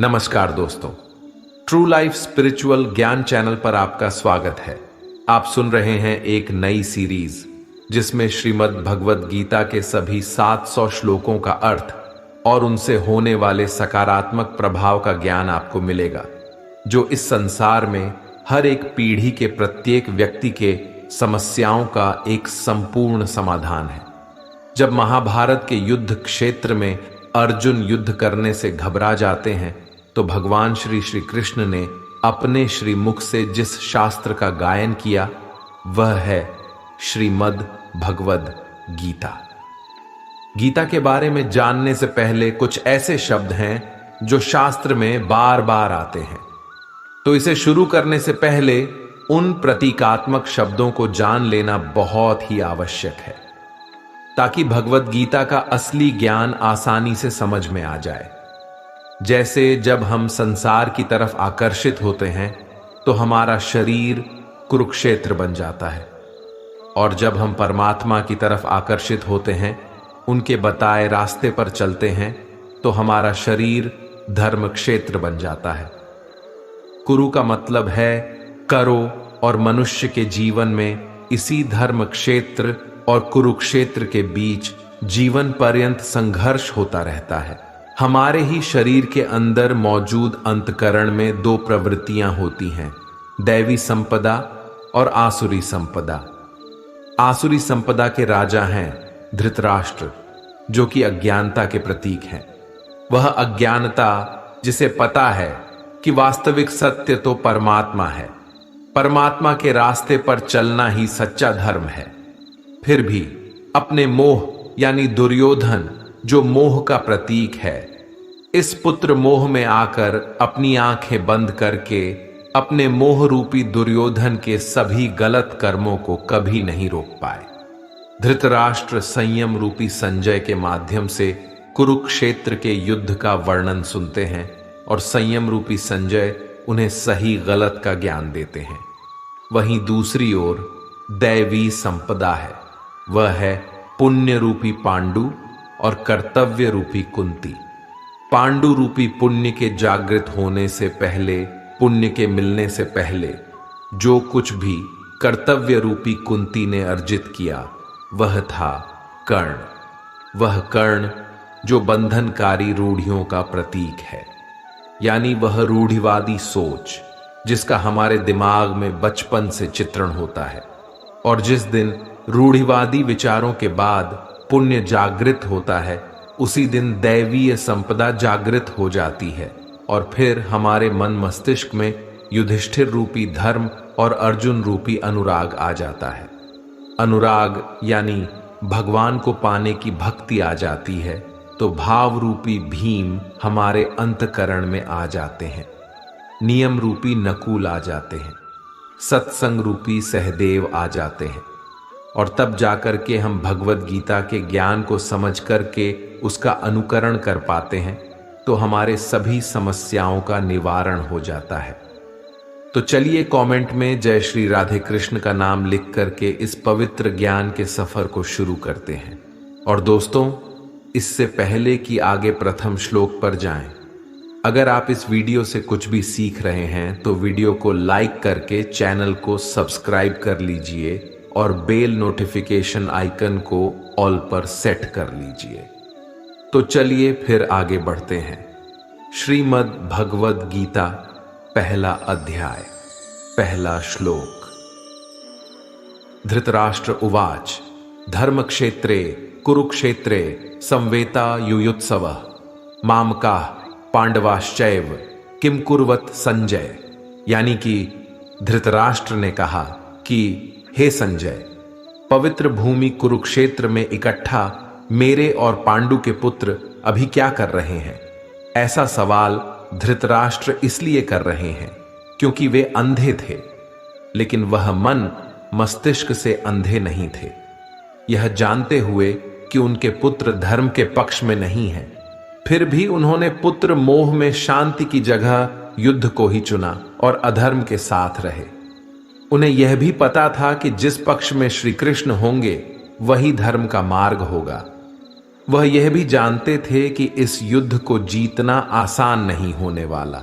नमस्कार दोस्तों, true life spiritual ज्ञान चैनल पर आपका स्वागत है। आप सुन रहे हैं एक नई सीरीज जिसमें श्रीमद् भगवद गीता के सभी 700 श्लोकों का अर्थ और उनसे होने वाले सकारात्मक प्रभाव का ज्ञान आपको मिलेगा, जो इस संसार में हर एक पीढ़ी के प्रत्येक व्यक्ति के समस्याओं का एक संपूर्ण समाधान है। जब महाभारत के युद्ध क्षेत्र में अर्जुन युद्ध करने से घबरा जाते हैं तो भगवान श्री कृष्ण ने अपने श्रीमुख से जिस शास्त्र का गायन किया वह है श्रीमद् भगवद गीता। गीता के बारे में जानने से पहले कुछ ऐसे शब्द हैं जो शास्त्र में बार बार आते हैं, तो इसे शुरू करने से पहले उन प्रतीकात्मक शब्दों को जान लेना बहुत ही आवश्यक है ताकि भगवद गीता का असली ज्ञान आसानी से समझ में आ जाए। जैसे जब हम संसार की तरफ आकर्षित होते हैं तो हमारा शरीर कुरुक्षेत्र बन जाता है, और जब हम परमात्मा की तरफ आकर्षित होते हैं, उनके बताए रास्ते पर चलते हैं, तो हमारा शरीर धर्म क्षेत्र बन जाता है। कुरु का मतलब है करो, और मनुष्य के जीवन में इसी धर्म क्षेत्र और कुरुक्षेत्र के बीच जीवन पर्यंत संघर्ष होता रहता है। हमारे ही शरीर के अंदर मौजूद अंतकरण में दो प्रवृत्तियां होती हैं, दैवी संपदा और आसुरी संपदा। आसुरी संपदा के राजा हैं धृतराष्ट्र, जो कि अज्ञानता के प्रतीक हैं। वह अज्ञानता जिसे पता है कि वास्तविक सत्य तो परमात्मा है, परमात्मा के रास्ते पर चलना ही सच्चा धर्म है, फिर भी अपने मोह यानी दुर्योधन जो मोह का प्रतीक है, इस पुत्र मोह में आकर अपनी आंखें बंद करके अपने मोह रूपी दुर्योधन के सभी गलत कर्मों को कभी नहीं रोक पाए। धृतराष्ट्र संयम रूपी संजय के माध्यम से कुरुक्षेत्र के युद्ध का वर्णन सुनते हैं और संयम रूपी संजय उन्हें सही गलत का ज्ञान देते हैं। वहीं दूसरी ओर दैवी संपदा है, वह है पुण्य रूपी पांडु और कर्तव्य रूपी कुंती। पांडु रूपी पुण्य के जागृत होने से पहले, पुण्य के मिलने से पहले जो कुछ भी कर्तव्य रूपी कुंती ने अर्जित किया वह था कर्ण। वह कर्ण जो बंधनकारी रूढ़ियों का प्रतीक है, यानी वह रूढ़िवादी सोच जिसका हमारे दिमाग में बचपन से चित्रण होता है, और जिस दिन रूढ़िवादी विचारों के बाद पुण्य जागृत होता है, उसी दिन दैवीय संपदा जागृत हो जाती है, और फिर हमारे मन मस्तिष्क में युधिष्ठिर रूपी धर्म और अर्जुन रूपी अनुराग आ जाता है। अनुराग यानी भगवान को पाने की भक्ति आ जाती है, तो भाव रूपी भीम हमारे अंतकरण में आ जाते हैं, नियम रूपी नकुल आ जाते हैं, सत्संग रूपी सहदेव आ जाते हैं, और तब जाकर के हम भगवद गीता के ज्ञान को समझ करके उसका अनुकरण कर पाते हैं, तो हमारे सभी समस्याओं का निवारण हो जाता है। तो चलिए कमेंट में जय श्री राधे कृष्ण का नाम लिख करके इस पवित्र ज्ञान के सफर को शुरू करते हैं। और दोस्तों, इससे पहले कि आगे प्रथम श्लोक पर जाएं, अगर आप इस वीडियो से कुछ भी सीख रहे हैं तो वीडियो को लाइक करके चैनल को सब्सक्राइब कर लीजिए और बेल नोटिफिकेशन आइकन को ऑल पर सेट कर लीजिए। तो चलिए फिर आगे बढ़ते हैं। श्रीमद् भगवद गीता पहला अध्याय, पहला श्लोक। धृतराष्ट्र उवाच धर्मक्षेत्रे कुरुक्षेत्रे संवेता युयुत्सवः मामकाः पांडवाश्चैव किम कुर्वत संजय। यानी कि धृतराष्ट्र ने कहा कि हे संजय, पवित्र भूमि कुरुक्षेत्र में इकट्ठा मेरे और पांडु के पुत्र अभी क्या कर रहे हैं? ऐसा सवाल धृतराष्ट्र इसलिए कर रहे हैं क्योंकि वे अंधे थे, लेकिन वह मन मस्तिष्क से अंधे नहीं थे। यह जानते हुए कि उनके पुत्र धर्म के पक्ष में नहीं हैं, फिर भी उन्होंने पुत्र मोह में शांति की जगह युद्ध को ही चुना और अधर्म के साथ रहे। उन्हें यह भी पता था कि जिस पक्ष में श्री कृष्ण होंगे वही धर्म का मार्ग होगा। वह यह भी जानते थे कि इस युद्ध को जीतना आसान नहीं होने वाला,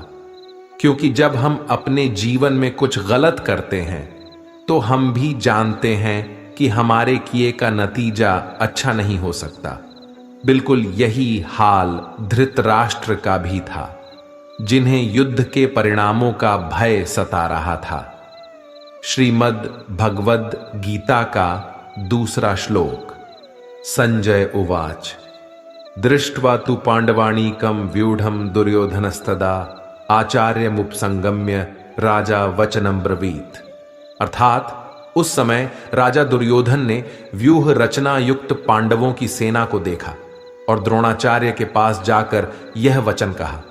क्योंकि जब हम अपने जीवन में कुछ गलत करते हैं तो हम भी जानते हैं कि हमारे किए का नतीजा अच्छा नहीं हो सकता। बिल्कुल यही हाल धृतराष्ट्र का भी था, जिन्हें युद्ध के परिणामों का भय सता रहा था। श्रीमद् भगवद गीता का दूसरा श्लोक। संजय उवाच दृष्ट्वा तु पांडवानीकं व्यूढ़ं दुर्योधनस्तदा आचार्यमुपसंगम्य राजा वचनं ब्रवीत। अर्थात उस समय राजा दुर्योधन ने व्यूह रचना युक्त पांडवों की सेना को देखा और द्रोणाचार्य के पास जाकर यह वचन कहा।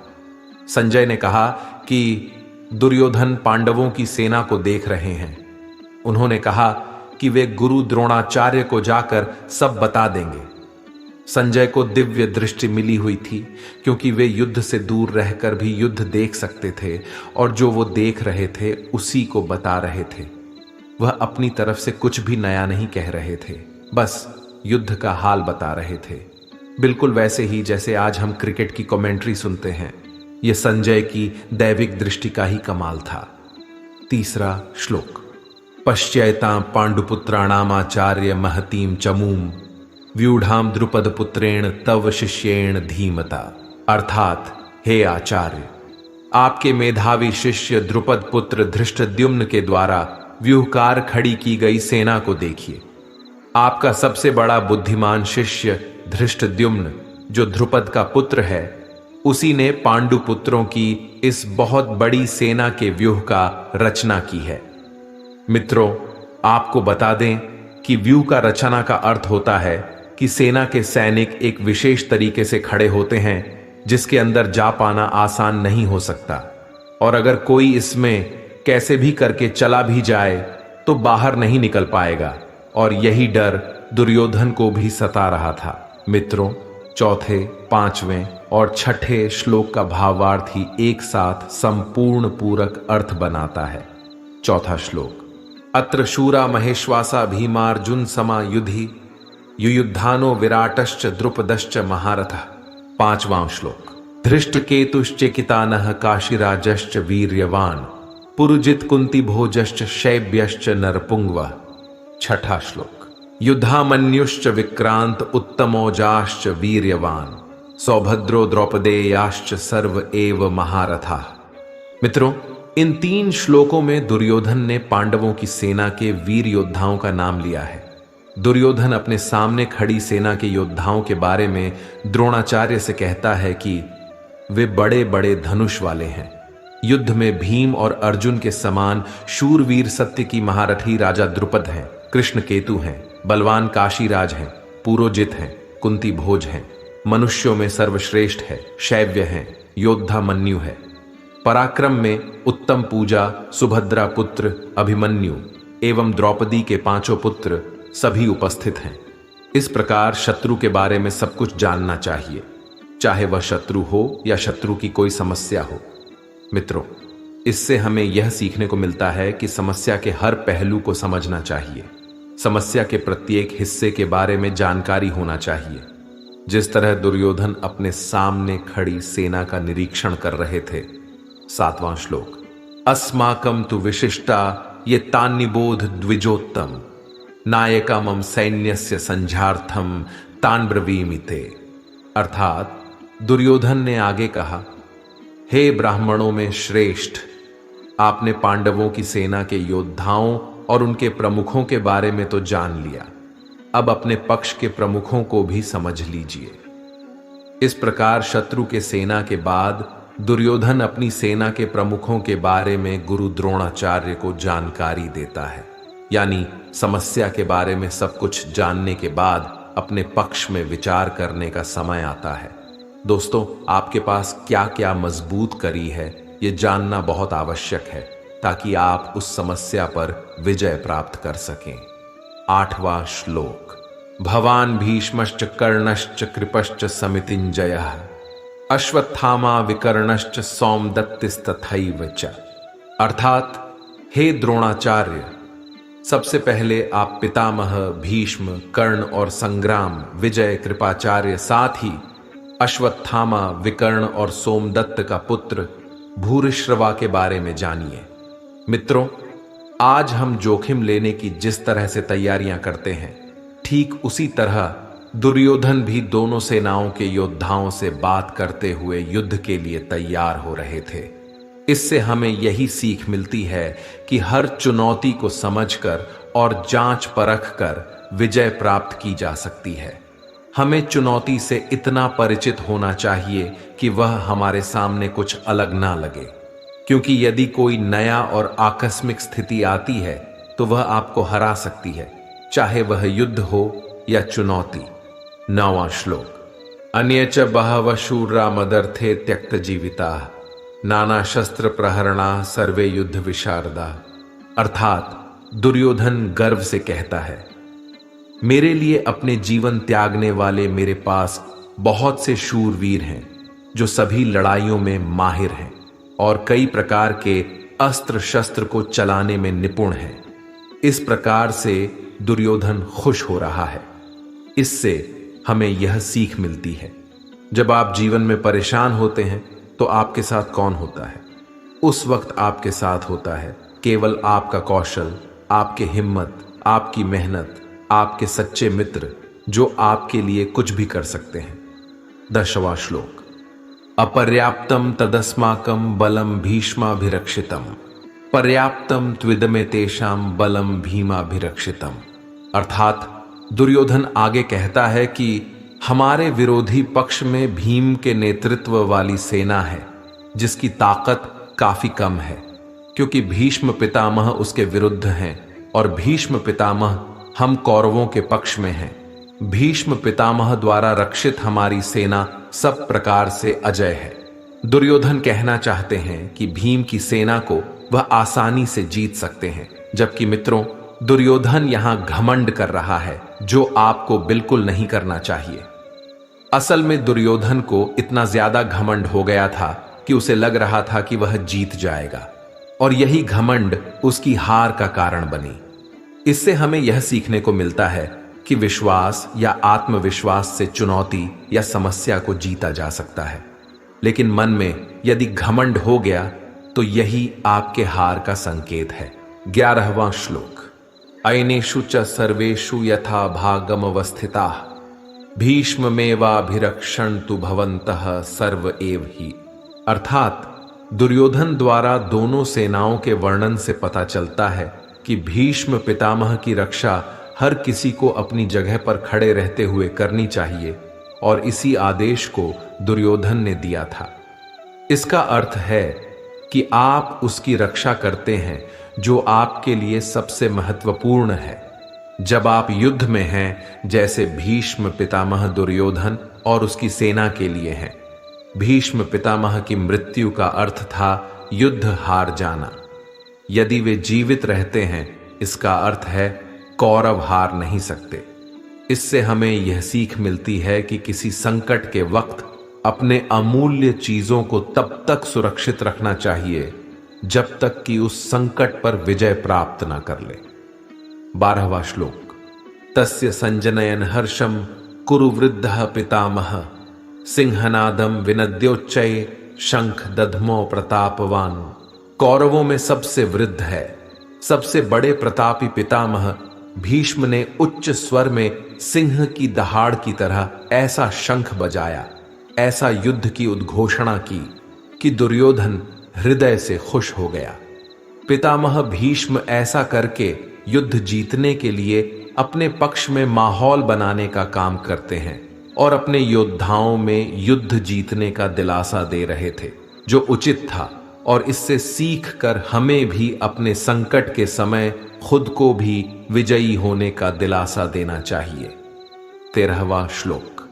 संजय ने कहा कि दुर्योधन पांडवों की सेना को देख रहे हैं। उन्होंने कहा कि वे गुरु द्रोणाचार्य को जाकर सब बता देंगे। संजय को दिव्य दृष्टि मिली हुई थी, क्योंकि वे युद्ध से दूर रहकर भी युद्ध देख सकते थे और जो वो देख रहे थे उसी को बता रहे थे। वह अपनी तरफ से कुछ भी नया नहीं कह रहे थे, बस युद्ध का हाल बता रहे थे। बिल्कुल वैसे ही जैसे आज हम क्रिकेट की कमेंट्री सुनते हैं। यह संजय की दैविक दृष्टि का ही कमाल था। तीसरा श्लोक। पश्यैतां पांडुपुत्राणामाचार्य महतीं चमूम व्यूढ़ाम द्रुपद पुत्रेण तव शिष्येण धीमता। अर्थात हे आचार्य, आपके मेधावी शिष्य द्रुपद पुत्र धृष्टद्युम्न के द्वारा व्यूहकार खड़ी की गई सेना को देखिए। आपका सबसे बड़ा बुद्धिमान शिष्य धृष्टद्युम्न, जो द्रुपद का पुत्र है, उसी ने पांडु पुत्रों की इस बहुत बड़ी सेना के व्यूह का रचना की है। मित्रों, आपको बता दें कि व्यूह का रचना का अर्थ होता है कि सेना के सैनिक एक विशेष तरीके से खड़े होते हैं जिसके अंदर जा पाना आसान नहीं हो सकता, और अगर कोई इसमें कैसे भी करके चला भी जाए तो बाहर नहीं निकल पाएगा। और यही डर दुर्योधन को भी सता रहा था। मित्रों, चौथे, पांचवें और छठे श्लोक का भावार्थ ही एक साथ संपूर्ण पूरक अर्थ बनाता है। चौथा श्लोक। अत्र शूरा महेश्वासा भीमार्जुन समा युधि युयुद्धानो विराटश्च द्रुपदश्च महारथः। पांचवां श्लोक। धृष्टकेतुश्चेकितानः काशीराजश्च वीर्यवान पुरुजित कुंती भोजश्च शैब्यश्च नरपुंगवः। छठा श्लोक। युद्धामन्युश्च विक्रांत उत्तमोजाश्च वीर्यवान सौभद्रो द्रौपदेयाश्च सर्व एव महारथाः। मित्रों, इन तीन श्लोकों में दुर्योधन ने पांडवों की सेना के वीर योद्धाओं का नाम लिया है। दुर्योधन अपने सामने खड़ी सेना के योद्धाओं के बारे में द्रोणाचार्य से कहता है कि वे बड़े बड़े धनुष वाले हैं। युद्ध में भीम और अर्जुन के समान शूरवीर सत्य की महारथी राजा द्रुपद हैं, कृष्ण केतु हैं, बलवान काशीराज हैं, पुरोजित हैं, कुंती भोज हैं, मनुष्यों में सर्वश्रेष्ठ है, शैव्य हैं, योद्धा मन्यु है। पराक्रम में उत्तम पूजा, सुभद्रा पुत्र अभिमन्यु एवं द्रौपदी के पांचों पुत्र सभी उपस्थित हैं। इस प्रकार शत्रु के बारे में सब कुछ जानना चाहिए, चाहे वह शत्रु हो या शत्रु की कोई समस्या हो। मित्रों, इससे हमें यह सीखने को मिलता है कि समस्या के हर पहलू को समझना चाहिए। समस्या के प्रत्येक हिस्से के बारे में जानकारी होना चाहिए। जिस तरह दुर्योधन अपने सामने खड़ी सेना का निरीक्षण कर रहे थे। सातवां श्लोक। अस्माकं तु विशिष्टा ये तान्निबोध द्विजोत्तम नायका मम सैन्यस्य संझार्थम तान ब्रवीमिते। अर्थात दुर्योधन ने आगे कहा, हे ब्राह्मणों में श्रेष्ठ, आपने पांडवों की सेना के योद्धाओं और उनके प्रमुखों के बारे में तो जान लिया, अब अपने पक्ष के प्रमुखों को भी समझ लीजिए। इस प्रकार शत्रु के सेना के बाद दुर्योधन अपनी सेना के प्रमुखों के बारे में गुरु द्रोणाचार्य को जानकारी देता है। यानी समस्या के बारे में सब कुछ जानने के बाद अपने पक्ष में विचार करने का समय आता है। दोस्तों, आपके पास क्या क्या मजबूत कड़ी है ये जानना बहुत आवश्यक है, ताकि आप उस समस्या पर विजय प्राप्त कर सकें। आठवां श्लोक। भवान भीष्मश्च कर्णश्च कृपश्च समितिंजयः अश्वत्थामा विकर्णश्च सौमदत्तिस्तथैव च। अर्थात हे द्रोणाचार्य, सबसे पहले आप पितामह, भीष्म, कर्ण और संग्राम, विजय, कृपाचार्य, साथ ही अश्वत्थामा, विकर्ण और सोमदत्त का पुत्र भूरिश्रवा के बारे में जानिए। मित्रों, आज हम जोखिम लेने की जिस तरह से तैयारियां करते हैं, ठीक उसी तरह दुर्योधन भी दोनों सेनाओं के योद्धाओं से बात करते हुए युद्ध के लिए तैयार हो रहे थे। इससे हमें यही सीख मिलती है कि हर चुनौती को समझकर और जांच परख कर विजय प्राप्त की जा सकती है। हमें चुनौती से इतना परिचित होना चाहिए कि वह हमारे सामने कुछ अलग ना लगे, क्योंकि यदि कोई नया और आकस्मिक स्थिति आती है तो वह आपको हरा सकती है, चाहे वह युद्ध हो या चुनौती। 9वां श्लोक। अन्यच बहवः शूरा मदर्थे त्यक्त जीविता नाना शस्त्र प्रहरणा सर्वे युद्ध विशारदा। अर्थात दुर्योधन गर्व से कहता है, मेरे लिए अपने जीवन त्यागने वाले मेरे पास बहुत से शूरवीर हैं जो सभी लड़ाइयों में माहिर हैं और कई प्रकार के अस्त्र शस्त्र को चलाने में निपुण हैं। इस प्रकार से दुर्योधन खुश हो रहा है। इससे हमें यह सीख मिलती है, जब आप जीवन में परेशान होते हैं तो आपके साथ कौन होता है? उस वक्त आपके साथ होता है केवल आपका कौशल, आपकी हिम्मत, आपकी मेहनत, आपके सच्चे मित्र जो आपके लिए कुछ भी कर सकते हैं। 10वां श्लोक। अपर्याप्तम तदस्माकं बलम भीष्माभिरक्षितम पर्याप्तम त्विदमे तेषां बलम भीमाभिरक्षितम। अर्थात दुर्योधन आगे कहता है कि हमारे विरोधी पक्ष में भीम के नेतृत्व वाली सेना है जिसकी ताकत काफी कम है, क्योंकि भीष्म पितामह उसके विरुद्ध हैं और भीष्म पितामह हम कौरवों के पक्ष में हैं। भीष्म पितामह द्वारा रक्षित हमारी सेना सब प्रकार से अजय है। दुर्योधन कहना चाहते हैं कि भीम की सेना को वह आसानी से जीत सकते हैं, जबकि मित्रों, दुर्योधन यहां घमंड कर रहा है जो आपको बिल्कुल नहीं करना चाहिए। असल में दुर्योधन को इतना ज्यादा घमंड हो गया था कि उसे लग रहा था कि वह जीत जाएगा, और यही घमंड उसकी हार का कारण बनी। इससे हमें यह सीखने को मिलता है कि विश्वास या आत्मविश्वास से चुनौती या समस्या को जीता जा सकता है, लेकिन मन में यदि घमंड हो गया तो यही आपके हार का संकेत है। 11वां श्लोक। अयनेषु च सर्वेषु यथा भागमवस्थिताः भीष्ममेवाभिरक्षन्तु भवन्तः सर्व एव ही। अर्थात दुर्योधन द्वारा दोनों सेनाओं के वर्णन से पता चलता है कि भीष्म पितामह की रक्षा हर किसी को अपनी जगह पर खड़े रहते हुए करनी चाहिए, और इसी आदेश को दुर्योधन ने दिया था। इसका अर्थ है कि आप उसकी रक्षा करते हैं जो आपके लिए सबसे महत्वपूर्ण है। जब आप युद्ध में हैं, जैसे भीष्म पितामह दुर्योधन और उसकी सेना के लिए हैं। भीष्म पितामह की मृत्यु का अर्थ था युद्ध हार जाना। यदि वे जीवित रहते हैं, इसका अर्थ है कौरव हार नहीं सकते। इससे हमें यह सीख मिलती है कि किसी संकट के वक्त अपने अमूल्य चीजों को तब तक सुरक्षित रखना चाहिए जब तक कि उस संकट पर विजय प्राप्त न कर ले। 12वां श्लोक। तस्य संजनयन हर्षम कुरु वृद्धः पितामह सिंहनादम विनद्योच्चये शंख दधमो प्रतापवान। कौरवों में सबसे वृद्ध है, सबसे बड़े प्रतापी पितामह भीष्म ने उच्च स्वर में सिंह की दहाड़ की तरह ऐसा शंख बजाया, ऐसा युद्ध की उद्घोषणा की कि दुर्योधन हृदय से खुश हो गया। पितामह भीष्म ऐसा करके युद्ध जीतने के लिए अपने पक्ष में माहौल बनाने का काम करते हैं और अपने योद्धाओं में युद्ध जीतने का दिलासा दे रहे थे, जो उचित था, और इससे सीख कर हमें भी अपने संकट के समय खुद को भी विजयी होने का दिलासा देना चाहिए। 13वां श्लोक।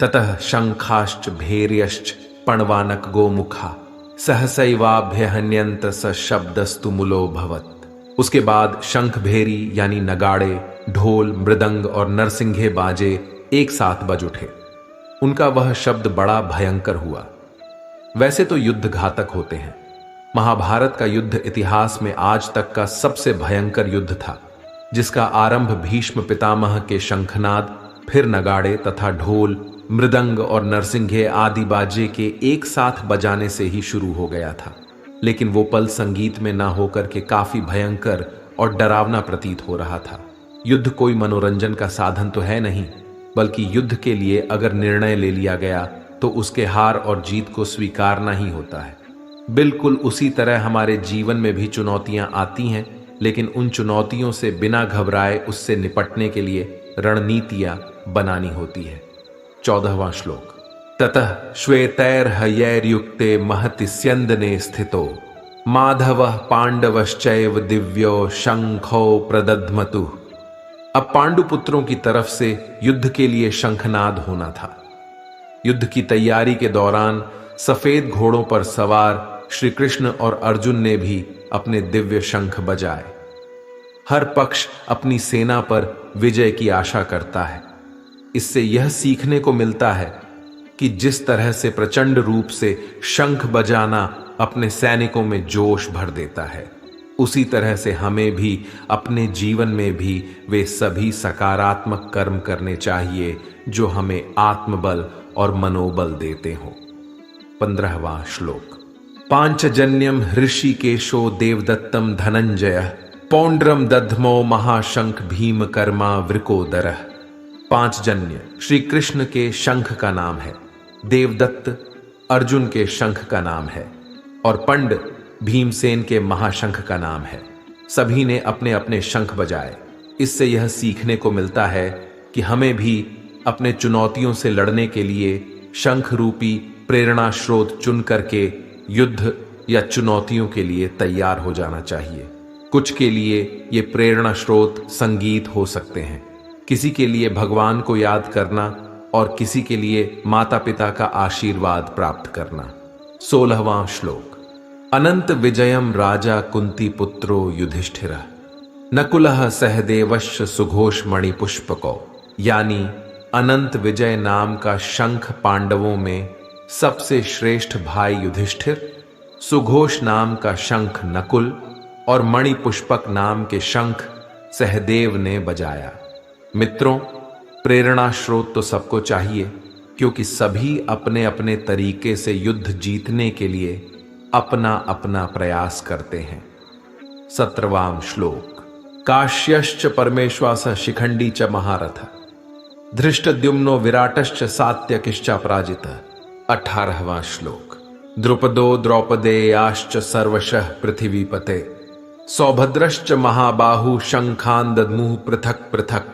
ततः शंखाश्च भैर्यश्च पणवानक गोमुखा सहसैवाभ्यहन्यंत स शब्दस्तु मूलो भवत्। उसके बाद शंख भेरी यानी नगाड़े, ढोल, मृदंग और नरसिंघे बाजे एक साथ बज उठे। उनका वह शब्द बड़ा भयंकर हुआ। वैसे तो युद्ध घातक होते हैं। महाभारत का युद्ध इतिहास में आज तक का सबसे भयंकर युद्ध था, जिसका आरंभ भीष्म पितामह के शंखनाद, फिर नगाड़े तथा ढोल, मृदंग और नरसिंघे आदि बाजे के एक साथ बजाने से ही शुरू हो गया था। लेकिन वो पल संगीत में ना होकर के काफी भयंकर और डरावना प्रतीत हो रहा था। युद्ध कोई मनोरंजन का साधन तो है नहीं, बल्कि युद्ध के लिए अगर निर्णय ले लिया गया तो उसके हार और जीत को स्वीकारना ही होता है। बिल्कुल उसी तरह हमारे जीवन में भी चुनौतियां आती हैं, लेकिन उन चुनौतियों से बिना घबराए उससे निपटने के लिए रणनीतियां बनानी होती है। 14वां श्लोक। ततः श्वेतैर्हयैर्युक्ते महति स्यन्दने स्थितो माधवः पांडवश्चैव दिव्यो शंखो प्रदध्मतु। अब पांडुपुत्रों की तरफ से युद्ध के लिए शंखनाद होना था। युद्ध की तैयारी के दौरान सफेद घोड़ों पर सवार श्री कृष्ण और अर्जुन ने भी अपने दिव्य शंख बजाए। हर पक्ष अपनी सेना पर विजय की आशा करता है। इससे यह सीखने को मिलता है कि जिस तरह से प्रचंड रूप से शंख बजाना अपने सैनिकों में जोश भर देता है, उसी तरह से हमें भी अपने जीवन में भी वे सभी सकारात्मक कर्म करने चाहिए जो हमें आत्मबल और मनोबल देते हों। 15वां श्लोक। पांचजन्यम ऋषिकेशो देवदत्तम धनंजय पौंड्रम दध्मो महाशंख भीम कर्मा वृकोदरः। पांचजन्य श्री कृष्ण के शंख का नाम है, देवदत्त अर्जुन के शंख का नाम है और पंड भीमसेन के महाशंख का नाम है। सभी ने अपने अपने शंख बजाए। इससे यह सीखने को मिलता है कि हमें भी अपने चुनौतियों से लड़ने के लिए शंख रूपी प्रेरणा स्रोत चुन करके युद्ध या चुनौतियों के लिए तैयार हो जाना चाहिए। कुछ के लिए ये प्रेरणा स्रोत संगीत हो सकते हैं, किसी के लिए भगवान को याद करना और किसी के लिए माता पिता का आशीर्वाद प्राप्त करना। 16वां श्लोक। अनंत विजयम राजा कुंती पुत्रो युधिष्ठिरः नकुलः सहदेवश्च सुघोष मणिपुष्पको। यानी अनंत विजय नाम का शंख पांडवों में सबसे श्रेष्ठ भाई युधिष्ठिर, सुघोष नाम का शंख नकुल और मणिपुष्पक नाम के शंख सहदेव ने बजाया। मित्रों, प्रेरणा स्रोत तो सबको चाहिए, क्योंकि सभी अपने अपने तरीके से युद्ध जीतने के लिए अपना अपना प्रयास करते हैं। 17वां श्लोक। काश्यश्च परमेश्वास शिखंडी च महारथ धृष्टद्युम्नो विराटश्च सात्यकिश्च पराजितः। 18वां श्लोक। द्रुपदो द्रौपदेयाश्च सर्वशः पृथिवीपते सौभद्रश्च महाबाहु शंखान दद्मुः पृथक पृथक।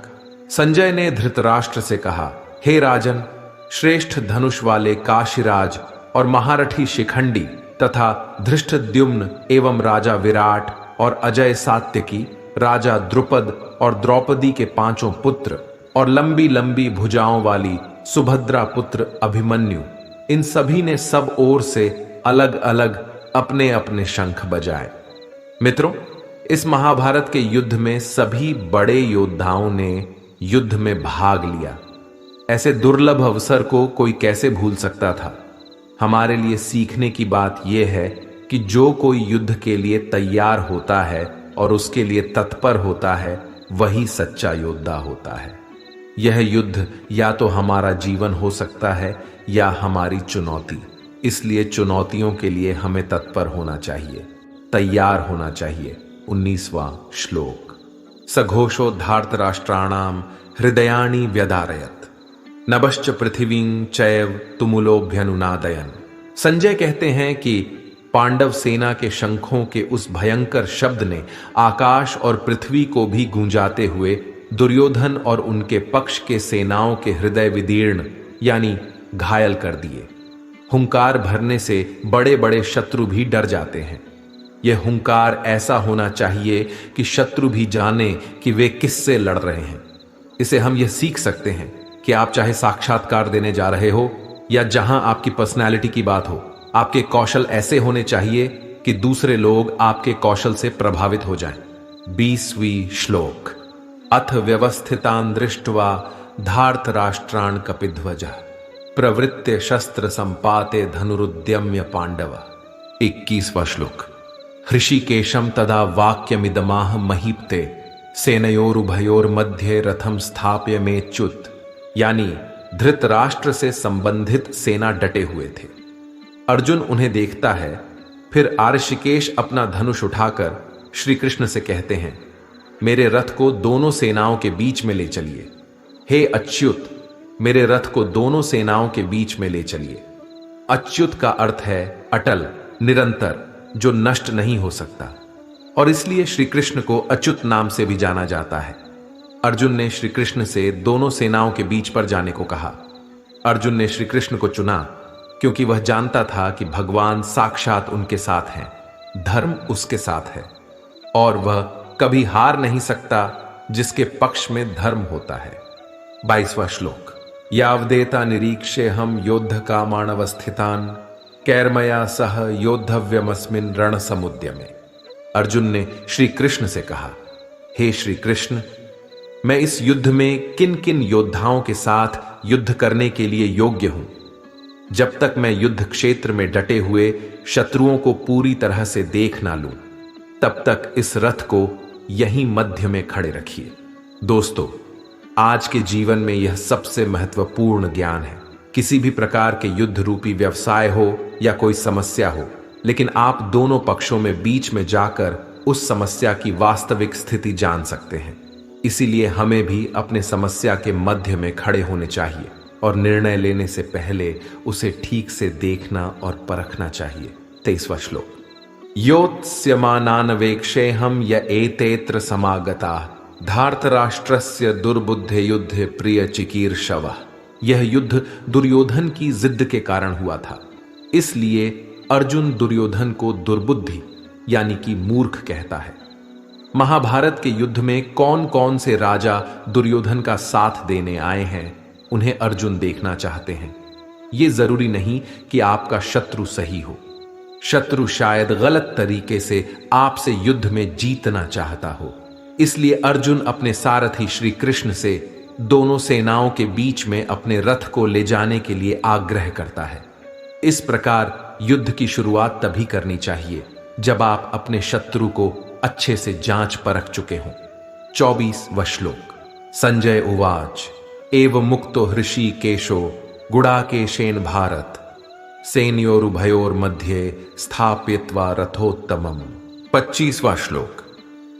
संजय ने धृतराष्ट्र से कहा, हे राजन, श्रेष्ठ धनुष वाले काशीराज और महारथी शिखंडी तथा धृष्टद्युम्न एवं राजा विराट और अजय सात्यकी, राजा द्रुपद और द्रौपदी के 5 पुत्र और लंबी लंबी भुजाओं वाली सुभद्रा पुत्र अभिमन्यु, इन सभी ने सब ओर से अलग अलग अपने अपने शंख बजाए। मित्रों, इस महाभारत के युद्ध में सभी बड़े योद्धाओं ने युद्ध में भाग लिया। ऐसे दुर्लभ अवसर को कोई कैसे भूल सकता था। हमारे लिए सीखने की बात यह है कि जो कोई युद्ध के लिए तैयार होता है और उसके लिए तत्पर होता है, वही सच्चा योद्धा होता है। यह युद्ध या तो हमारा जीवन हो सकता है या हमारी चुनौती। इसलिए चुनौतियों के लिए हमें तत्पर होना चाहिए, तैयार होना चाहिए। 19वां श्लोक। सघोषो धार्तराष्ट्राणाम हृदयानि व्यदारयत् नभश्च पृथिवीं चैव तुमुलोभ्यनुनादयन्। संजय कहते हैं कि पांडव सेना के शंखों के उस भयंकर शब्द ने आकाश और पृथ्वी को भी गूंजाते हुए दुर्योधन और उनके पक्ष के सेनाओं के हृदय विदीर्ण यानी घायल कर दिए। हुंकार भरने से बड़े बड़े शत्रु भी डर जाते हैं। यह हुंकार ऐसा होना चाहिए कि शत्रु भी जाने कि वे किससे लड़ रहे हैं। इसे हम यह सीख सकते हैं कि आप चाहे साक्षात्कार देने जा रहे हो या जहां आपकी पर्सनैलिटी की बात हो, आपके कौशल ऐसे होने चाहिए कि दूसरे लोग आपके कौशल से प्रभावित हो जाएं। 20वीं श्लोक। अथ व्यवस्थितान् दृष्ट्वा धार्तराष्ट्रान् कपिध्वजः प्रवृत्य शस्त्र संपाते धनुरुद्यम्य पांडव। 21वां श्लोक। हृषिकेशम तदा वाक्यमिदमाह महीप्ते सेनयोरुभयोर मध्य रथम स्थाप्य मेच्युत, यानी धृतराष्ट्र से संबंधित सेना डटे हुए थे। अर्जुन उन्हें देखता है। फिर आऋषिकेश अपना धनुष उठाकर श्री कृष्ण से कहते हैं, मेरे रथ को दोनों सेनाओं के बीच में ले चलिए। हे अच्युत, मेरे रथ को दोनों सेनाओं के बीच में ले चलिए। अच्युत का अर्थ है अटल, निरंतर, जो नष्ट नहीं हो सकता, और इसलिए श्री कृष्ण को अच्युत नाम से भी जाना जाता है। अर्जुन ने श्री कृष्ण से दोनों सेनाओं के बीच पर जाने को कहा। अर्जुन ने श्री कृष्ण को चुना क्योंकि वह जानता था कि भगवान साक्षात उनके साथ हैं, धर्म उसके साथ है और वह कभी हार नहीं सकता जिसके पक्ष में धर्म होता है। 22वां श्लोक। यावदेता निरीक्षे हम योद्ध कामानवस्थितान कैर्मया सह योद्धव्यमस्मिन रण समुद्य में। अर्जुन ने श्री कृष्ण से कहा, हे श्री कृष्ण, मैं इस युद्ध में किन किन योद्धाओं के साथ युद्ध करने के लिए योग्य हूं? जब तक मैं युद्ध क्षेत्र में डटे हुए शत्रुओं को पूरी तरह से देख ना लूं, तब तक इस रथ को यहीं मध्य में खड़े रखिए। दोस्तों, आज के जीवन में यह सबसे महत्वपूर्ण ज्ञान है। किसी भी प्रकार के युद्ध रूपी व्यवसाय हो या कोई समस्या हो, लेकिन आप दोनों पक्षों में बीच में जाकर उस समस्या की वास्तविक स्थिति जान सकते हैं। इसीलिए हमें भी अपने समस्या के मध्य में खड़े होने चाहिए और निर्णय लेने से पहले उसे ठीक से देखना और परखना चाहिए। 23वां श्लोक। योत्स्यमानानवेक्षेहम य एतेत्र समागता धार्तराष्ट्रस्य दुर्बुद्धे युद्धे प्रिय चिकीर्षवः। यह युद्ध दुर्योधन की जिद के कारण हुआ था, इसलिए अर्जुन दुर्योधन को दुर्बुद्धि यानी कि मूर्ख कहता है। महाभारत के युद्ध में कौन कौन से राजा दुर्योधन का साथ देने आए हैं, उन्हें अर्जुन देखना चाहते हैं। यह जरूरी नहीं कि आपका शत्रु सही हो, शत्रु शायद गलत तरीके से आपसे युद्ध में जीतना चाहता हो। इसलिए अर्जुन अपने सारथी श्री कृष्ण से दोनों सेनाओं के बीच में अपने रथ को ले जाने के लिए आग्रह करता है। इस प्रकार युद्ध की शुरुआत तभी करनी चाहिए जब आप अपने शत्रु को अच्छे से जांच परख चुके हों। 24वां श्लोक। संजय उवाच एव मुक्तो हृषीकेशो गुडाकेशेन भारत सेनयोरुभयोर मध्ये स्थापयित्वा रथोत्तमम्। 25वां श्लोक।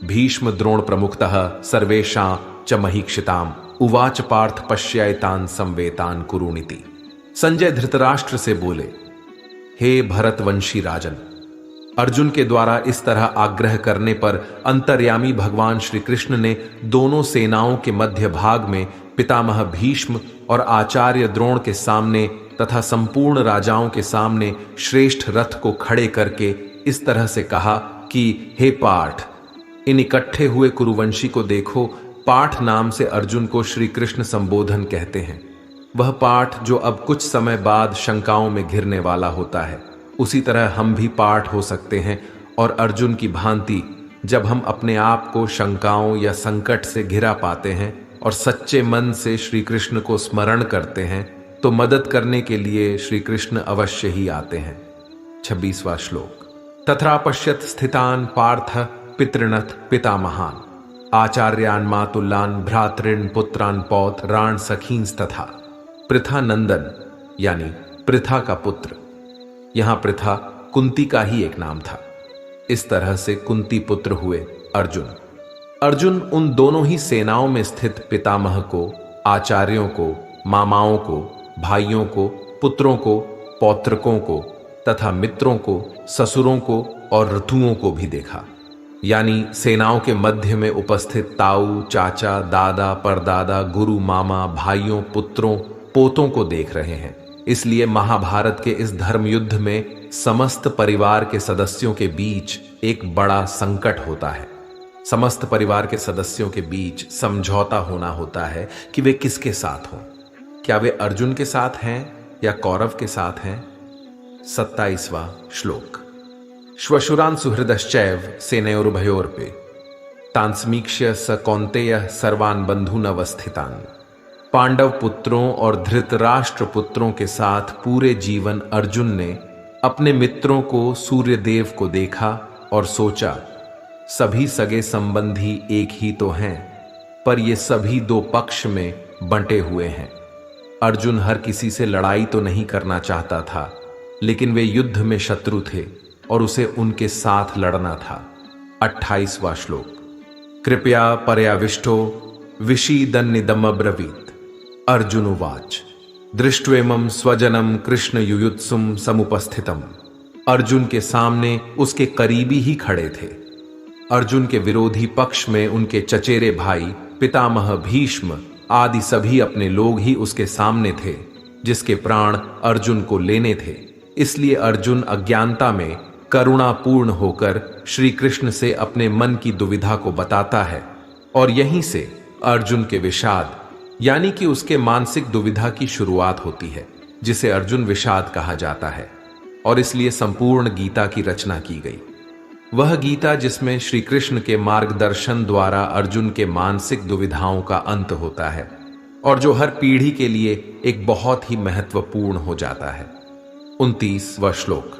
भीष्म द्रोण प्रमुखतः सर्वेषां च महीक्षिताम् उवाच पार्थ पश्यैतान् संवेतान् कुरुनिति। संजय धृतराष्ट्र से बोले, हे भरतवंशी राजन, अर्जुन के द्वारा इस तरह आग्रह करने पर अंतर्यामी भगवान श्री कृष्ण ने दोनों सेनाओं के मध्य भाग में पितामह भीष्म और आचार्य द्रोण के सामने तथा संपूर्ण राजाओं के सामने श्रेष्ठ रथ को खड़े करके इस तरह से कहा कि हे पार्थ, इन इकट्ठे हुए कुरुवंशी को देखो। पाठ नाम से अर्जुन को श्री कृष्ण संबोधन कहते हैं। वह पाठ जो अब कुछ समय बाद शंकाओं में घिरने वाला होता है। उसी तरह हम भी पाठ हो सकते हैं और अर्जुन की भांति जब हम अपने आप को शंकाओं या संकट से घिरा पाते हैं और सच्चे मन से श्री कृष्ण को स्मरण करते हैं, तो मदद करने के लिए श्री कृष्ण अवश्य ही आते हैं। 26वां श्लोक। तथा पश्यत स्थितान पार्थ पितृनथ पितामहान आचार्यान मातुलान भ्रातृन पुत्रान पौत्रान सखींस तथा। पृथा नंदन यानी पृथा का पुत्र। यहां पृथा कुंती का ही एक नाम था। इस तरह से कुंती पुत्र हुए अर्जुन। अर्जुन उन दोनों ही सेनाओं में स्थित पितामह को, आचार्यों को, मामाओं को, भाइयों को, पुत्रों को, पौत्रकों को तथा मित्रों को, ससुरों को और ऋतुओं को भी देखा। यानी सेनाओं के मध्य में उपस्थित ताऊ, चाचा, दादा, परदादा, गुरु, मामा, भाइयों, पुत्रों, पोतों को देख रहे हैं। इसलिए महाभारत के इस धर्म युद्ध में समस्त परिवार के सदस्यों के बीच एक बड़ा संकट होता है। समस्त परिवार के सदस्यों के बीच समझौता होना होता है कि वे किसके साथ हों। क्या वे अर्जुन के साथ हैं या कौरव के साथ हैं? 27वां श्लोक। श्वशुरान सुहृदश्चैव सेनयोरुभयोरपि तान् समीक्ष्य स कौन्तेयः सर्वान् बंधून् अवस्थितान्। पांडव पुत्रों और धृतराष्ट्र पुत्रों के साथ पूरे जीवन अर्जुन ने अपने मित्रों को, सूर्यदेव को देखा और सोचा, सभी सगे संबंधी एक ही तो हैं, पर ये सभी दो पक्ष में बंटे हुए हैं। अर्जुन हर किसी से लड़ाई तो नहीं करना चाहता था, लेकिन वे युद्ध में शत्रु थे और उसे उनके साथ लड़ना था। 28वां श्लोक। कृपया पर्याविष्टो विषीदन्निदमब्रवीत्। अर्जुन उवाच दृष्ट्वेमं स्वजनम कृष्ण युयुत्सुम समुपस्थितम। अर्जुन के सामने उसके करीबी ही खड़े थे। अर्जुन के विरोधी पक्ष में उनके चचेरे भाई पितामह भीष्म आदि सभी अपने लोग ही उसके सामने थे, जिसके प्राण अर्जुन को लेने थे। इसलिए अर्जुन अज्ञानता में करुणापूर्ण होकर श्री कृष्ण से अपने मन की दुविधा को बताता है, और यहीं से अर्जुन के विषाद यानी कि उसके मानसिक दुविधा की शुरुआत होती है, जिसे अर्जुन विषाद कहा जाता है। और इसलिए संपूर्ण गीता की रचना की गई। वह गीता जिसमें श्री कृष्ण के मार्गदर्शन द्वारा अर्जुन के मानसिक दुविधाओं का अंत होता है, और जो हर पीढ़ी के लिए एक बहुत ही महत्वपूर्ण हो जाता है। 29वां श्लोक।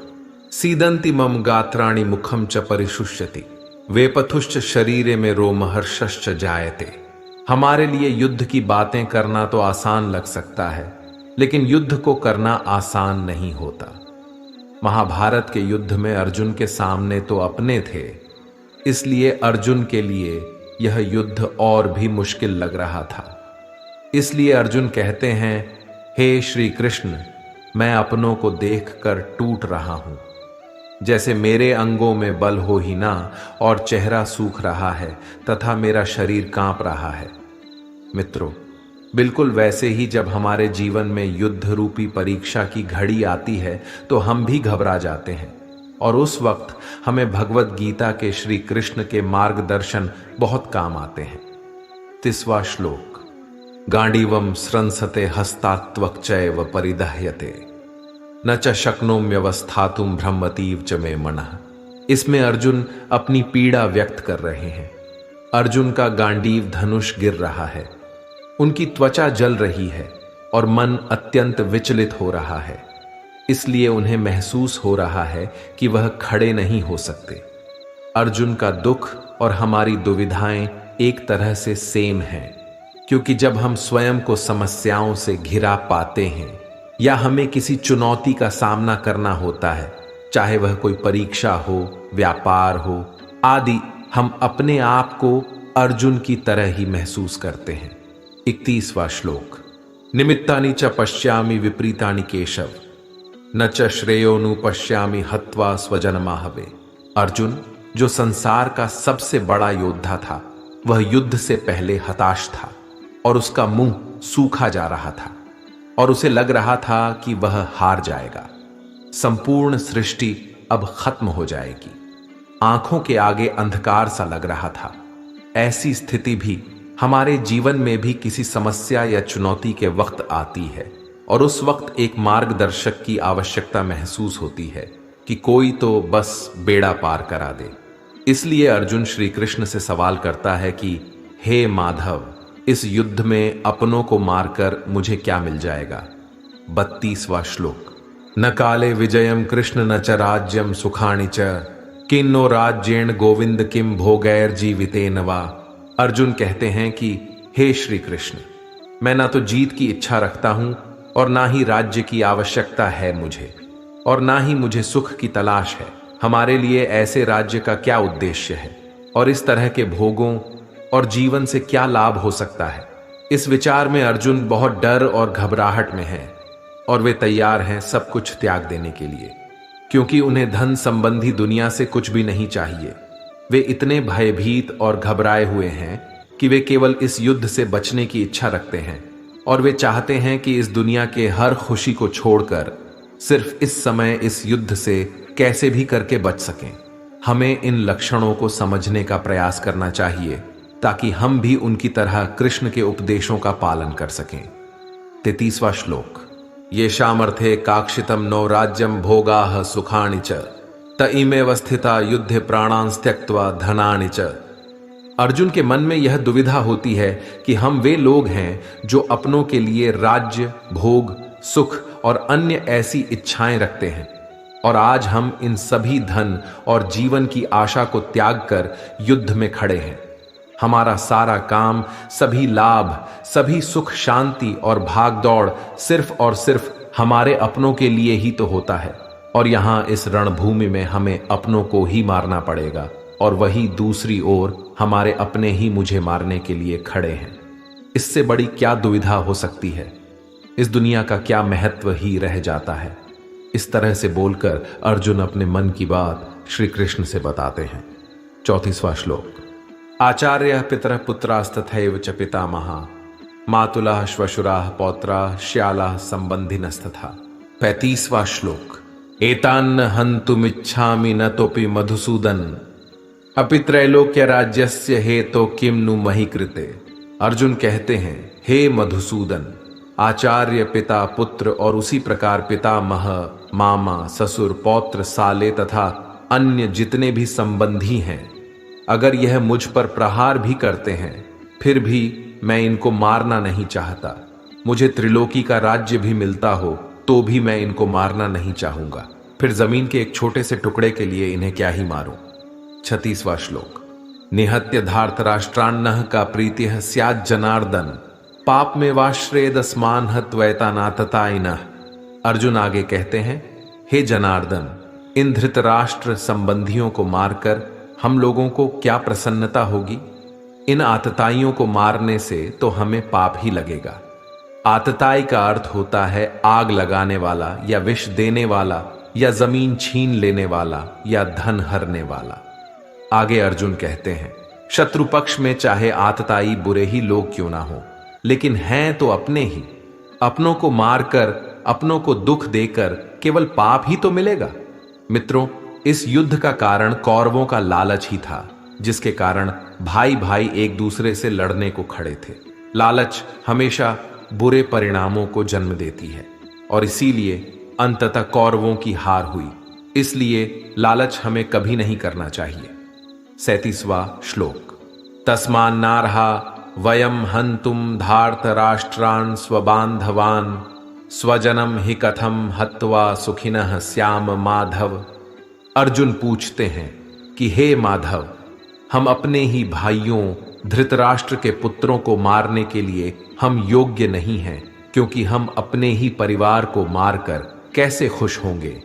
सीदंति मम गात्राणि मुखम च परिशुष्यति वेपथुश्च शरीरे में रोमहर्षश्च जायते। हमारे लिए युद्ध की बातें करना तो आसान लग सकता है, लेकिन युद्ध को करना आसान नहीं होता। महाभारत के युद्ध में अर्जुन के सामने तो अपने थे, इसलिए अर्जुन के लिए यह युद्ध और भी मुश्किल लग रहा था। इसलिए अर्जुन कहते हैं, हे श्री कृष्ण, मैं अपनों को देखकर टूट रहा हूं। जैसे मेरे अंगों में बल हो ही ना और चेहरा सूख रहा है तथा मेरा शरीर कांप रहा है। मित्रों, बिल्कुल वैसे ही जब हमारे जीवन में युद्ध रूपी परीक्षा की घड़ी आती है तो हम भी घबरा जाते हैं, और उस वक्त हमें भगवत गीता के श्री कृष्ण के मार्गदर्शन बहुत काम आते हैं। 30वां श्लोक। गांडीवम स्रंसते हस्तात्वक्चैव परिदह्यते न च शक्नोम्यवस्थातुम ब्रह्मतीव च मे मनः। इसमें अर्जुन अपनी पीड़ा व्यक्त कर रहे हैं। अर्जुन का गांडीव धनुष गिर रहा है, उनकी त्वचा जल रही है और मन अत्यंत विचलित हो रहा है। इसलिए उन्हें महसूस हो रहा है कि वह खड़े नहीं हो सकते। अर्जुन का दुख और हमारी दुविधाएं एक तरह से सेम हैं, क्योंकि जब हम स्वयं को समस्याओं से घिरा पाते हैं या हमें किसी चुनौती का सामना करना होता है, चाहे वह कोई परीक्षा हो, व्यापार हो आदि, हम अपने आप को अर्जुन की तरह ही महसूस करते हैं। 31वां श्लोक। निमित्तानि च पश्यामि विपरीतानि केशव न च श्रेयोनु पश्यामि हत्वा स्वजनमाहवे। अर्जुन, जो संसार का सबसे बड़ा योद्धा था, वह युद्ध से पहले हताश था और उसका मुंह सूखा जा रहा था और उसे लग रहा था कि वह हार जाएगा। संपूर्ण सृष्टि अब खत्म हो जाएगी। आंखों के आगे अंधकार सा लग रहा था। ऐसी स्थिति भी हमारे जीवन में भी किसी समस्या या चुनौती के वक्त आती है, और उस वक्त एक मार्गदर्शक की आवश्यकता महसूस होती है कि कोई तो बस बेड़ा पार करा दे। इसलिए अर्जुन श्री कृष्ण से सवाल करता है कि हे माधव, इस युद्ध में अपनों को मारकर मुझे क्या मिल जाएगा। 32वां श्लोक। न काले विजयम कृष्ण न च राज्यम सुखानि च किन्नो राज्येण गोविंद किम भोगैर जीवितेन वा। अर्जुन कहते हैं कि हे श्री कृष्ण, मैं ना तो जीत की इच्छा रखता हूं और ना ही राज्य की आवश्यकता है मुझे, और ना ही मुझे सुख की तलाश है। हमारे लिए ऐसे राज्य का क्या उद्देश्य है और इस तरह के भोगों और जीवन से क्या लाभ हो सकता है। इस विचार में अर्जुन बहुत डर और घबराहट में है, और वे तैयार हैं सब कुछ त्याग देने के लिए, क्योंकि उन्हें धन संबंधी दुनिया से कुछ भी नहीं चाहिए। वे इतने भयभीत और घबराए हुए हैं कि वे केवल इस युद्ध से बचने की इच्छा रखते हैं, और वे चाहते हैं कि इस दुनिया के हर खुशी को छोड़कर सिर्फ इस समय इस युद्ध से कैसे भी करके बच सकें। हमें इन लक्षणों को समझने का प्रयास करना चाहिए, ताकि हम भी उनकी तरह कृष्ण के उपदेशों का पालन कर सकें। 33वां श्लोक। ये शामर्थे काक्षितम नो राज्यम भोगाः सुखानि च त इमेव स्थिता युद्धे प्राणान् त्यक्त्वा धनानि च। अर्जुन के मन में यह दुविधा होती है कि हम वे लोग हैं जो अपनों के लिए राज्य, भोग, सुख और अन्य ऐसी इच्छाएं रखते हैं, और आज हम इन सभी धन और जीवन की आशा को त्याग कर युद्ध में खड़े हैं। हमारा सारा काम, सभी लाभ, सभी सुख शांति और भागदौड़ सिर्फ और सिर्फ हमारे अपनों के लिए ही तो होता है। और यहां इस रणभूमि में हमें अपनों को ही मारना पड़ेगा, और वही दूसरी ओर हमारे अपने ही मुझे मारने के लिए खड़े हैं। इससे बड़ी क्या दुविधा हो सकती है? इस दुनिया का क्या महत्व ही रह जाता है? इस तरह से बोलकर अर्जुन अपने मन की बात श्री कृष्ण से बताते हैं। 34वां श्लोक। आचार्य पितरः पुत्रास्तथैव च पितामहः मातुलः श्वशुराः पौत्राः श्यालाः संबंधिनस्तथा। 35वां श्लोक। एतान्न हन्तुमिच्छामि न तोपि मधुसूदन अपि त्रैलोक्य राज्यस्य हेतो किम नु मही कृते। अर्जुन कहते हैं, हे मधुसूदन, आचार्य, पिता, पुत्र और उसी प्रकार पितामह, मामा, ससुर, पौत्र, साले तथा अन्य जितने भी संबंधी हैं, अगर यह मुझ पर प्रहार भी करते हैं, फिर भी मैं इनको मारना नहीं चाहता। मुझे त्रिलोकी का राज्य भी मिलता हो तो भी मैं इनको मारना नहीं चाहूंगा। फिर जमीन के एक छोटे से टुकड़े के लिए इन्हें क्या ही मारूं। 36वां श्लोक। निहत्य धार्तराष्ट्रान्नः का प्रीतिः स्यात् जनार्दन पाप में वाश्रेदस्मान त्वैतानातताइनः। अर्जुन आगे कहते हैं, हे जनार्दन, इन धृतराष्ट्र संबंधियों को मारकर हम लोगों को क्या प्रसन्नता होगी? इन आतताइयों को मारने से तो हमें पाप ही लगेगा। आतताई का अर्थ होता है आग लगाने वाला या विष देने वाला या जमीन छीन लेने वाला या धन हरने वाला। आगे अर्जुन कहते हैं, शत्रु पक्ष में चाहे आतताई बुरे ही लोग क्यों ना हो, लेकिन हैं तो अपने ही। अपनों को मारकर, अपनों को दुख देकर केवल पाप ही तो मिलेगा। मित्रों, इस युद्ध का कारण कौरवों का लालच ही था, जिसके कारण भाई भाई एक दूसरे से लड़ने को खड़े थे। लालच हमेशा बुरे परिणामों को जन्म देती है और इसीलिए अंततः कौरवों की हार हुई। इसलिए लालच हमें कभी नहीं करना चाहिए। 37वां श्लोक। तस्मान्नार्हा वयम हन्तुम धार्तराष्ट्रान् स्वबान्धवान् स्वजनम हि कथम हत्वा सुखिनः स्याम माधव। अर्जुन पूछते हैं कि हे माधव, हम अपने ही भाइयों धृतराष्ट्र के पुत्रों को मारने के लिए हम योग्य नहीं हैं, क्योंकि हम अपने ही परिवार को मारकर कैसे खुश होंगे।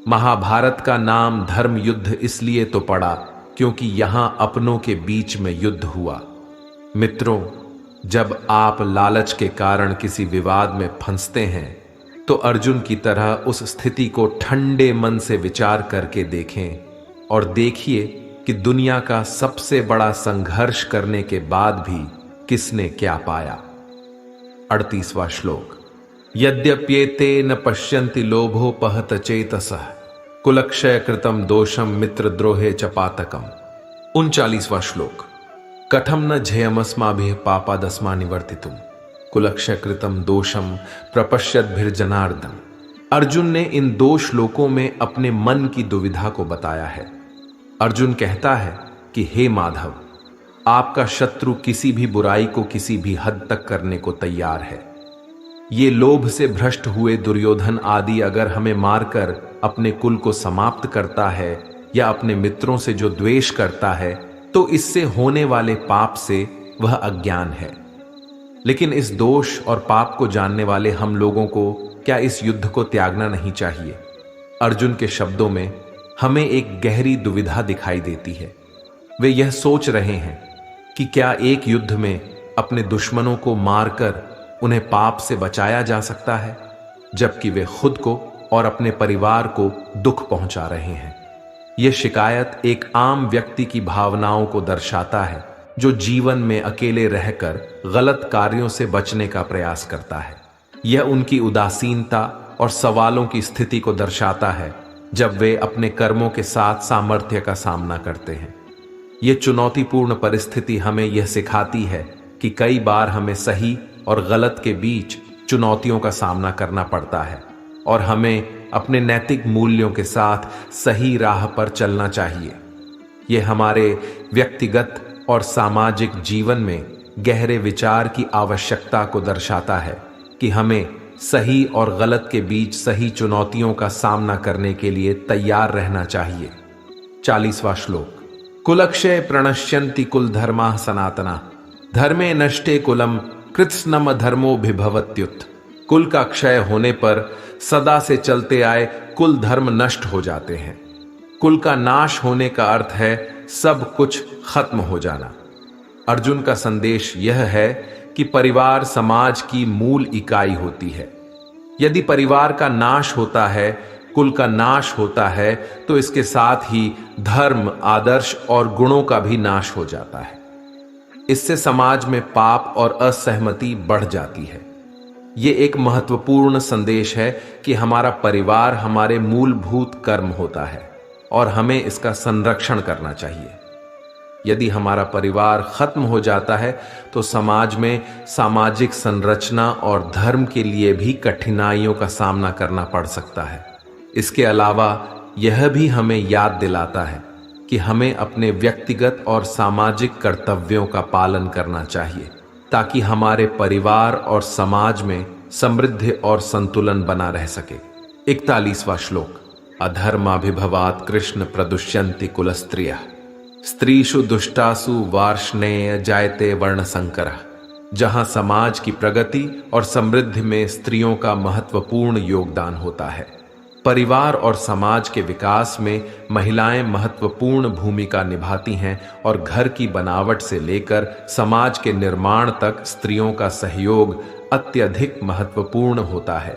महाभारत का नाम धर्म युद्ध इसलिए तो पड़ा क्योंकि यहां अपनों के बीच में युद्ध हुआ। मित्रों, जब आप लालच के कारण किसी विवाद में फंसते हैं तो अर्जुन की तरह उस स्थिति को ठंडे मन से विचार करके देखें और देखिए कि दुनिया का सबसे बड़ा संघर्ष करने के बाद भी किसने क्या पाया। 38वां श्लोक। यद्यप्येते न पश्यन्ति लोभोपहत चेतसः कुलक्षय कृतम दोषम मित्रद्रोहे च पातकम। 39वां श्लोक। कथम न झेयमस्माभिः पापादस्मा निवर्तितुम कुलक्षय कृतम दोषम प्रपश्यद्भिर्जनार्दन। अर्जुन ने इन 2 श्लोकों में अपने मन की दुविधा को बताया है। अर्जुन कहता है कि हे माधव, आपका शत्रु किसी भी बुराई को किसी भी हद तक करने को तैयार है। ये लोभ से भ्रष्ट हुए दुर्योधन आदि अगर हमें मारकर अपने कुल को समाप्त करता है या अपने मित्रों से जो द्वेष करता है, तो इससे होने वाले पाप से वह अज्ञान है। लेकिन इस दोष और पाप को जानने वाले हम लोगों को क्या इस युद्ध को त्यागना नहीं चाहिए? अर्जुन के शब्दों में हमें एक गहरी दुविधा दिखाई देती है। वे यह सोच रहे हैं कि क्या एक युद्ध में अपने दुश्मनों को मारकर उन्हें पाप से बचाया जा सकता है, जबकि वे खुद को और अपने परिवार को दुख पहुंचा रहे हैं। यह शिकायत एक आम व्यक्ति की भावनाओं को दर्शाता है, जो जीवन में अकेले रहकर गलत कार्यों से बचने का प्रयास करता है। यह उनकी उदासीनता और सवालों की स्थिति को दर्शाता है, जब वे अपने कर्मों के साथ सामर्थ्य का सामना करते हैं। यह चुनौतीपूर्ण परिस्थिति हमें यह सिखाती है कि कई बार हमें सही और गलत के बीच चुनौतियों का सामना करना पड़ता है और हमें अपने नैतिक मूल्यों के साथ सही राह पर चलना चाहिए। यह हमारे व्यक्तिगत और सामाजिक जीवन में गहरे विचार की आवश्यकता को दर्शाता है कि हमें सही और गलत के बीच सही चुनौतियों का सामना करने के लिए तैयार रहना चाहिए। 40वां श्लोक। कुलक्षय प्रणश्यन्ति कुल धर्मा सनातना धर्मे नष्टे कुलम कृत्स्नम धर्मोभिभवत्युत। कुल का क्षय होने पर सदा से चलते आए कुल धर्म नष्ट हो जाते हैं। कुल का नाश होने का अर्थ है सब कुछ खत्म हो जाना। अर्जुन का संदेश यह है कि परिवार समाज की मूल इकाई होती है। यदि परिवार का नाश होता है, कुल का नाश होता है, तो इसके साथ ही धर्म, आदर्श और गुणों का भी नाश हो जाता है। इससे समाज में पाप और असहमति बढ़ जाती है। ये एक महत्वपूर्ण संदेश है कि हमारा परिवार हमारे मूलभूत कर्म होता है और हमें इसका संरक्षण करना चाहिए। यदि हमारा परिवार खत्म हो जाता है तो समाज में सामाजिक संरचना और धर्म के लिए भी कठिनाइयों का सामना करना पड़ सकता है। इसके अलावा यह भी हमें याद दिलाता है कि हमें अपने व्यक्तिगत और सामाजिक कर्तव्यों का पालन करना चाहिए ताकि हमारे परिवार और समाज में समृद्धि और संतुलन बना रह सके। 41वां श्लोक। अधर्माभिभवात् कृष्ण प्रदुष्यन्ति कुलस्त्रियः स्त्रीषु दुष्टासु वार्ष्णेय जायते वर्ण संकरः। जहां समाज की प्रगति और समृद्धि में स्त्रियों का महत्वपूर्ण योगदान होता है, परिवार और समाज के विकास में महिलाएं महत्वपूर्ण भूमिका निभाती हैं और घर की बनावट से लेकर समाज के निर्माण तक स्त्रियों का सहयोग अत्यधिक महत्वपूर्ण होता है।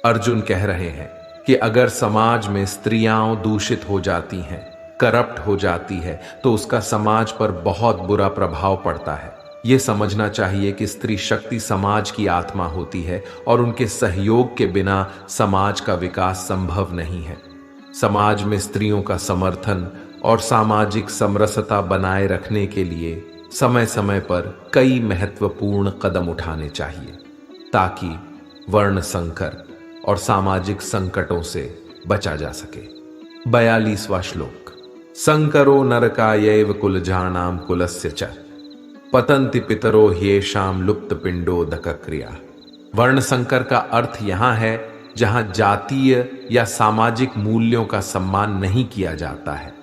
अर्जुन कह रहे हैं कि अगर समाज में स्त्रियां दूषित हो जाती हैं, करप्ट हो जाती है, तो उसका समाज पर बहुत बुरा प्रभाव पड़ता है। ये समझना चाहिए कि स्त्री शक्ति समाज की आत्मा होती है और उनके सहयोग के बिना समाज का विकास संभव नहीं है। समाज में स्त्रियों का समर्थन और सामाजिक समरसता बनाए रखने के लिए समय समय पर कई महत्वपूर्ण कदम उठाने चाहिए ताकि वर्ण संकर और सामाजिक संकटों से बचा जा सके। 42वां श्लोक। संकरो नरकायैव कुलजानां कुलस्य च पतंति पितरो ह्येषां लुप्त पिंडोदक क्रिया। वर्ण संकर का अर्थ यहां है जहां जातीय या सामाजिक मूल्यों का सम्मान नहीं किया जाता है,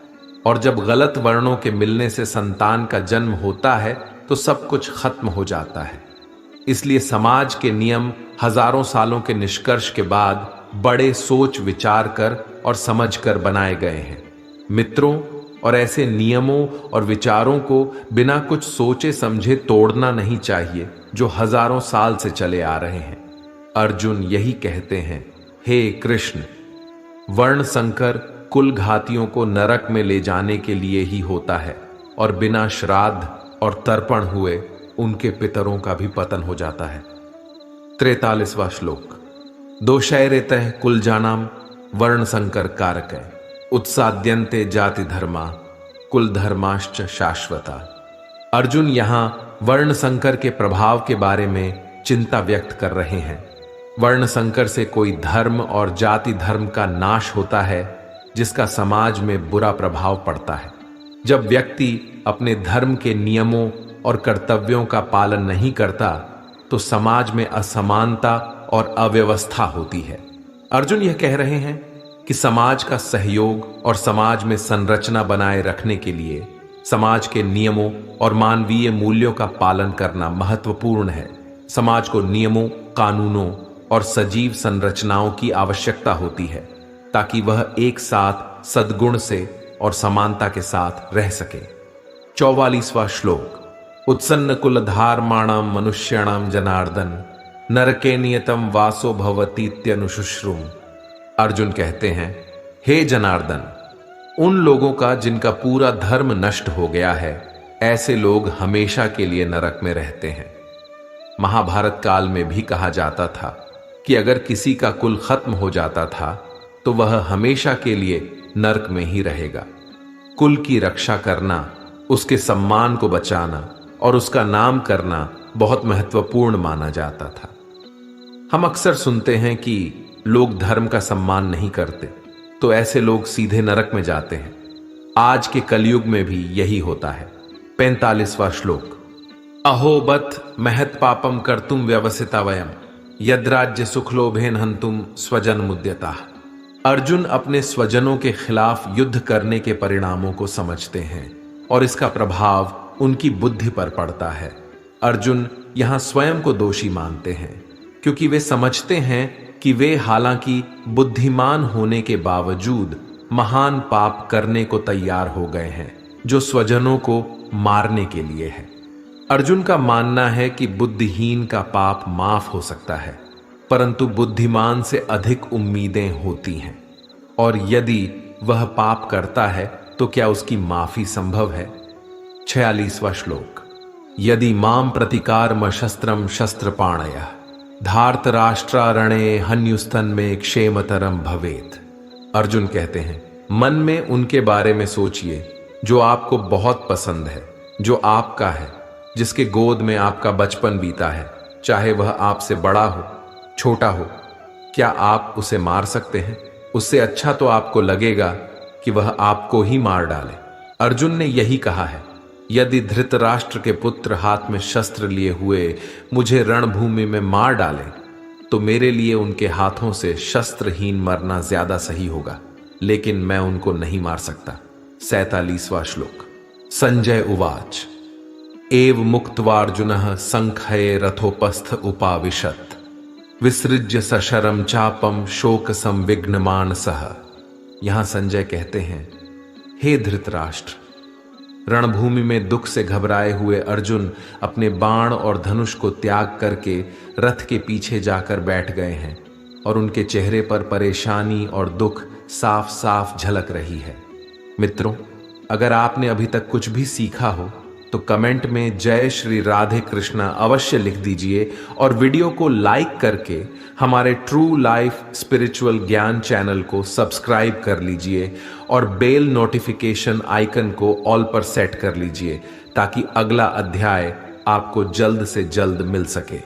और जब गलत वर्णों के मिलने से संतान का जन्म होता है तो सब कुछ खत्म हो जाता है। इसलिए समाज के नियम हजारों सालों के निष्कर्ष के बाद बड़े सोच विचार कर और समझ कर बनाए गए हैं। मित्रों, और ऐसे नियमों और विचारों को बिना कुछ सोचे समझे तोड़ना नहीं चाहिए जो हजारों साल से चले आ रहे हैं। अर्जुन यही कहते हैं, हे कृष्ण, वर्ण संकर कुल घातियों को नरक में ले जाने के लिए ही होता है और बिना श्राद्ध और तर्पण हुए उनके पितरों का भी पतन हो जाता है। 43वां श्लोक। दोषैरेतः कुलजानां वर्ण संकर कारकै उत्साद्यन्ते जाति धर्मा कुल धर्माश्च शाश्वता। अर्जुन यहां वर्ण संकर के प्रभाव के बारे में चिंता व्यक्त कर रहे हैं। वर्ण संकर से कोई धर्म और जाति धर्म का नाश होता है जिसका समाज में बुरा प्रभाव पड़ता है। जब व्यक्ति अपने धर्म के नियमों और कर्तव्यों का पालन नहीं करता तो समाज में असमानता और अव्यवस्था होती है। अर्जुन यह कह रहे हैं कि समाज का सहयोग और समाज में संरचना बनाए रखने के लिए समाज के नियमों और मानवीय मूल्यों का पालन करना महत्वपूर्ण है। समाज को नियमों, कानूनों और सजीव संरचनाओं की आवश्यकता होती है ताकि वह एक साथ सद्गुण से और समानता के साथ रह सके। 44वां श्लोक। उत्सन्न कुलधार्माणां मनुष्याणां जनार्दन नरके नियतम वासो भवतीत्यनुशुश्रुम। अर्जुन कहते हैं, हे जनार्दन, उन लोगों का जिनका पूरा धर्म नष्ट हो गया है, ऐसे लोग हमेशा के लिए नरक में रहते हैं। महाभारत काल में भी कहा जाता था कि अगर किसी का कुल खत्म हो जाता था तो वह हमेशा के लिए नरक में ही रहेगा। कुल की रक्षा करना, उसके सम्मान को बचाना और उसका नाम करना बहुत महत्वपूर्ण माना जाता था। हम अक्सर सुनते हैं कि लोग धर्म का सम्मान नहीं करते, तो ऐसे लोग सीधे नरक में जाते हैं। आज के कलयुग में भी यही होता है। 45वां श्लोक। अहो बत महत पापम कर्तुम व्यवसिता वयम यद्राज्य सुखलोभेन हंतुम स्वजन मुद्यता। अर्जुन अपने स्वजनों के खिलाफ युद्ध करने के परिणामों को समझते हैं और इसका प्रभाव उनकी बुद्धि पर पड़ता है। अर्जुन यहां स्वयं को दोषी मानते हैं क्योंकि वे समझते हैं कि वे हालांकि बुद्धिमान होने के बावजूद महान पाप करने को तैयार हो गए हैं जो स्वजनों को मारने के लिए है। अर्जुन का मानना है कि बुद्धिहीन का पाप माफ हो सकता है, परंतु बुद्धिमान से अधिक उम्मीदें होती हैं और यदि वह पाप करता है तो क्या उसकी माफी संभव है। 46वां श्लोक। यदि माम प्रतिकारम शस्त्रम शस्त्रपाणय धार्तराष्ट्रारणे हन्युस्तन में क्षेमतरम भवेत। अर्जुन कहते हैं, मन में उनके बारे में सोचिए जो आपको बहुत पसंद है, जो आपका है, जिसके गोद में आपका बचपन बीता है, चाहे वह आपसे बड़ा हो छोटा हो। क्या आप उसे मार सकते हैं? उससे अच्छा तो आपको लगेगा कि वह आपको ही मार डाले। अर्जुन ने यही कहा है, यदि धृतराष्ट्र के पुत्र हाथ में शस्त्र लिए हुए मुझे रणभूमि में मार डालें तो मेरे लिए उनके हाथों से शस्त्रहीन मरना ज्यादा सही होगा, लेकिन मैं उनको नहीं मार सकता। 47वां श्लोक। संजय उवाच एव मुक्त्वार्जुनः संख्ये रथोपस्थ उपाविशत् विसृज्य सशरम चापम शोक संविघ्न मानसः। यहां संजय कहते हैं, हे धृतराष्ट्र, रणभूमि में दुख से घबराए हुए अर्जुन अपने बाण और धनुष को त्याग करके रथ के पीछे जाकर बैठ गए हैं और उनके चेहरे पर परेशानी और दुख साफ साफ झलक रही है। मित्रों, अगर आपने अभी तक कुछ भी सीखा हो तो कमेंट में जय श्री राधे कृष्णा अवश्य लिख दीजिए और वीडियो को लाइक करके हमारे ट्रू लाइफ स्पिरिचुअल ज्ञान चैनल को सब्सक्राइब कर लीजिए और बेल नोटिफिकेशन आइकन को ऑल पर सेट कर लीजिए ताकि अगला अध्याय आपको जल्द से जल्द मिल सके।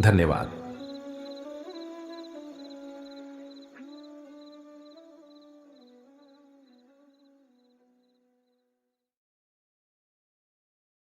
धन्यवाद।